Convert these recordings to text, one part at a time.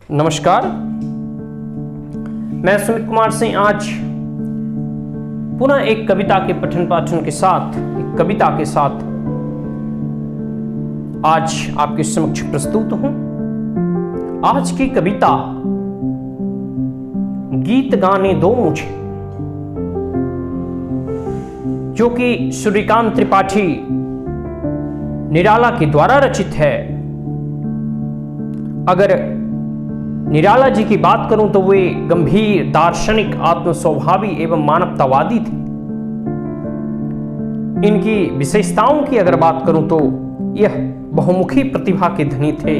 नमस्कार, मैं सुमित कुमार सिंह आज पुनः एक कविता के पठन पाठन के साथ एक कविता के साथ आज आपके समक्ष प्रस्तुत हूं। आज की कविता गीत गाने दो मुझे, जो कि सूर्यकांत त्रिपाठी निराला के द्वारा रचित है। अगर निराला जी की बात करूं तो वे गंभीर दार्शनिक आत्मस्वभावी एवं मानवतावादी थे। इनकी विशेषताओं की अगर बात करूं तो यह बहुमुखी प्रतिभा के धनी थे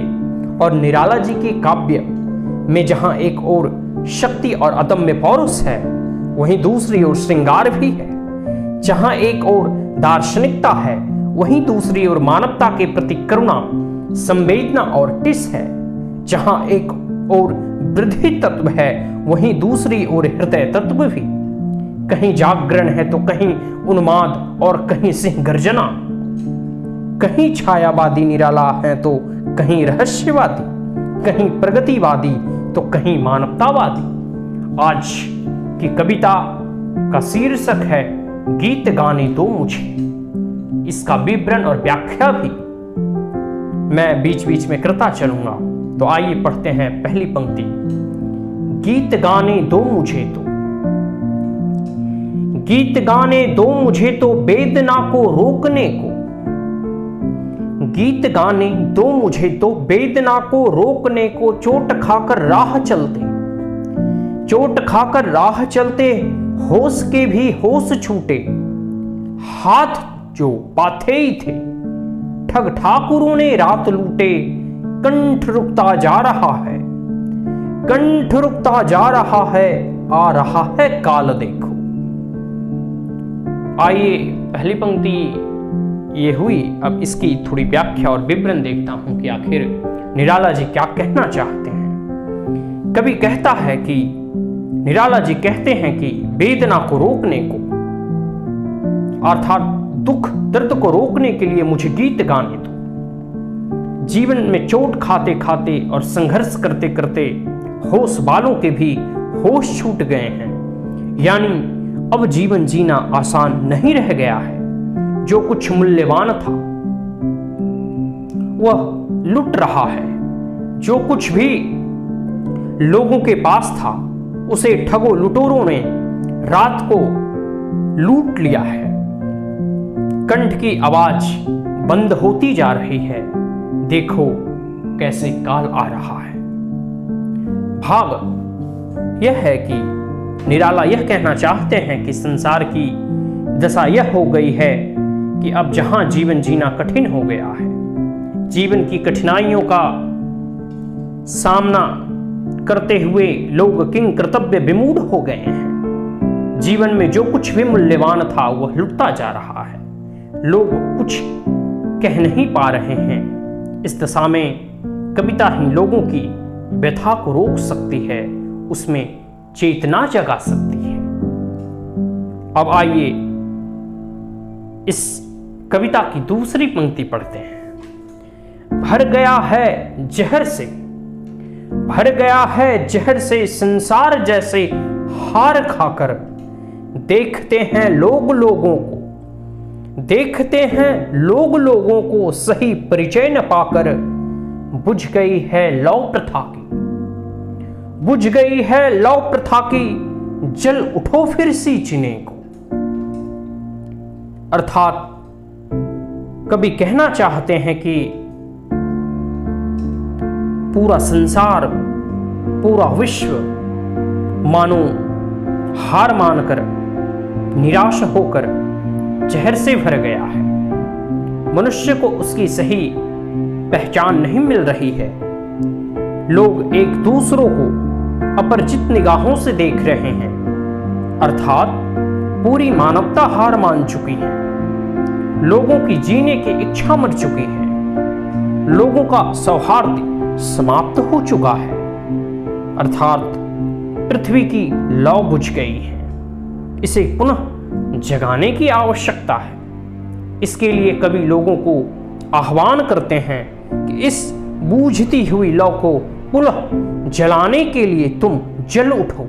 और निराला जी के काव्य में जहां एक ओर शक्ति और अदम्य पौरुष है, वहीं दूसरी ओर श्रृंगार भी है। जहां एक ओर दार्शनिकता है, वहीं दूसरी ओर मानवता के प्रति करुणा, संवेदना और टिस है। जहां एक और वृद्धि तत्व है, वहीं दूसरी ओर हृदय तत्व भी। कहीं जागरण है तो कहीं उन्माद और कहीं सिंह गर्जना। कहीं छायावादी निराला है तो कहीं रहस्यवादी, कहीं प्रगतिवादी तो कहीं मानवतावादी। आज की कविता का शीर्षक है गीत गाने दो मुझे। इसका विवरण और व्याख्या भी मैं बीच बीच में करता चलूंगा। तो आइए पढ़ते हैं पहली पंक्ति। गीत गाने दो मुझे तो, गीत गाने दो मुझे तो वेदना को रोकने को। गीत गाने दो मुझे तो वेदना को रोकने को। चोट खाकर राह चलते, चोट खाकर राह चलते, होश के भी होश छूटे। हाथ जो पाथे ही थे, ठग ठाकुरों ने रात लूटे। कंठ रुकता जा रहा है, कंठ रुकता जा रहा है, आ रहा है काल देखो। आइए पहली पंक्ति ये हुई। अब इसकी थोड़ी व्याख्या और विवरण देखता हूं कि आखिर निराला जी क्या कहना चाहते हैं। कवि कहता है कि निराला जी कहते हैं कि वेदना को रोकने को, अर्थात दुख दर्द को रोकने के लिए मुझे गीत गाने दो। जीवन में चोट खाते खाते और संघर्ष करते करते होश वालों के भी होश छूट गए हैं। यानी अब जीवन जीना आसान नहीं रह गया है। जो कुछ मूल्यवान था वह लुट रहा है। जो कुछ भी लोगों के पास था उसे ठगों लुटेरों ने रात को लूट लिया है। कंठ की आवाज बंद होती जा रही है। देखो कैसे काल आ रहा है। भाव यह है कि निराला यह कहना चाहते हैं कि संसार की दशा यह हो गई है कि अब जहां जीवन जीना कठिन हो गया है, जीवन की कठिनाइयों का सामना करते हुए लोग किंग कर्तव्य विमूढ़ हो गए हैं। जीवन में जो कुछ भी मूल्यवान था वह लुटता जा रहा है। लोग कुछ कह नहीं पा रहे हैं। इस दशा में कविता ही लोगों की व्यथा को रोक सकती है, उसमें चेतना जगा सकती है। अब आइए इस कविता की दूसरी पंक्ति पढ़ते हैं। भर गया है जहर से, भर गया है जहर से संसार जैसे हार खाकर। देखते हैं लोग लोगों को, देखते हैं लोग लोगों को सही परिचय न पाकर। बुझ गई है लौ प्रथा की, बुझ गई है लौ प्रथा की, जल उठो फिर सींचने को। अर्थात कभी कहना चाहते हैं कि पूरा संसार, पूरा विश्व मानो हार मानकर, निराश होकर जहर से भर गया है। मनुष्य को उसकी सही पहचान नहीं मिल रही है। लोग एक दूसरों को अपरिचित निगाहों से देख रहे हैं। अर्थात पूरी मानवता हार मान चुकी है। लोगों की जीने की इच्छा मर चुकी है। लोगों का सौहार्द समाप्त हो चुका है। अर्थात पृथ्वी की लौ बुझ गई है। इसे पुनः जगाने की आवश्यकता है। इसके लिए कवि लोगों को आह्वान करते हैं कि इस बूझती हुई लौ को पुनः जलाने के लिए तुम जल उठो,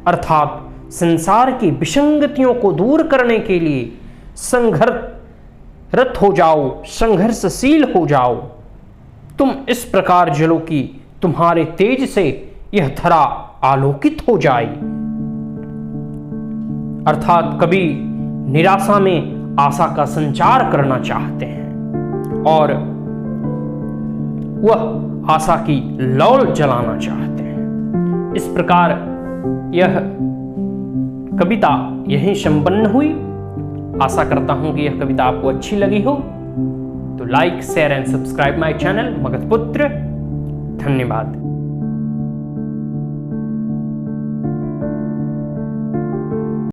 अर्थात संसार की विसंगतियों को दूर करने के लिए संघर्षरत हो जाओ, संघर्षशील हो जाओ। तुम इस प्रकार जलो कि तुम्हारे तेज से यह धरा आलोकित हो जाए। अर्थात कभी निराशा में आशा का संचार करना चाहते हैं और वह आशा की लौ जलाना चाहते हैं। इस प्रकार यह कविता यहीं संपन्न हुई। आशा करता हूं कि यह कविता आपको अच्छी लगी हो, तो like, share and subscribe my channel Magadhputra. धन्यवाद।